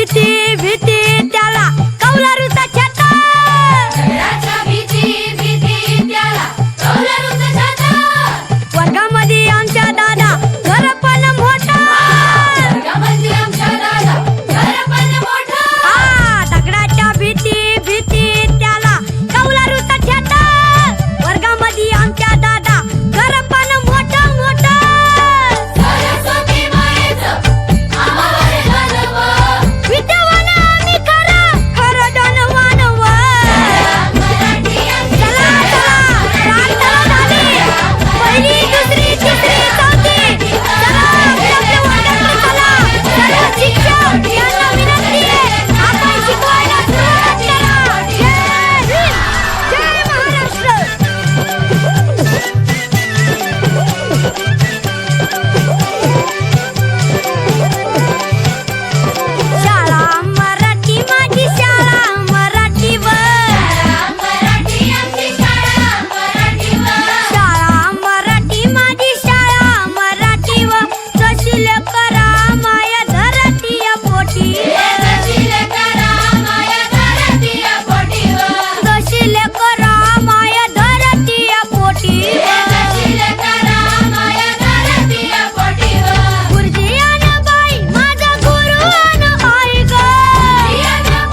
भीती भीती त्याला कौलारूचा छाता. झगड्याच्या भीती भीती त्याला कौलारूचा छाता. वर्गामध्ये आमच्या दादा घर पण मोठा. वर्गामध्ये आमच्या दादा घर पण मोठा. दगडाच्या भीती भीती त्याला कौलारूचा छाता. वर्गामध्ये आमच्या दादा घर पण मोठा मोठा. सरस्वती मायेचं आम्हावर गाणं. विद्यावान आम्ही खरं खरं धनवान व. मराठी आमची चला चला प्रार्थना झाली. पहिली दुसरी तिसरी चौथी. चला आपल्या वर्गात चला. सर्व शिक्षक यांना विनंती आहे, आपण शिकवायला सुरुवात करा. जय हिंद, जय महाराष्ट्र. शाळा मराठी माझी शाळा मराठीवर. मराठी आमची शाळा मराठीवर. शाळा मराठी माझी शाळा मराठीवर. जशी लेकरा माया धरतीया पोटी. जशी लेकरा माया धरतीया पोटीवर. जशी लेकरा माया धरतीया पोटी. जशी लेकरा माया धरतीया पोटीवर. गुरुजी अन बाई माझा गुरु अन आई ग.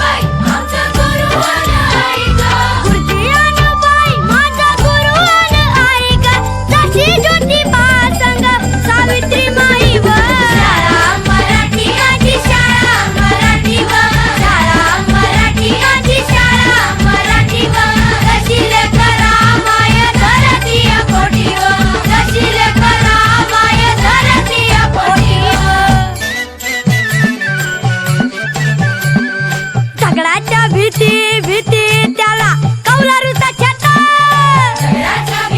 बाई आमचा गुरु अन आई ग. गुरुजी अन बाई माझा गुरु अन आई ग. जशी ज्योतिबा संग सावित्री माई व. शाळा मराठी आमची शाळा मराठीवर. शाळा मराठी आमची शाळा मराठीवर. जशी लेकरा माया धरतीया पोटीवर. जशी लेकरा माया धरतीया पोटीवर. झगडाच्या भीती भीती त्याला कौलारूचा छाता. झगड्याच्या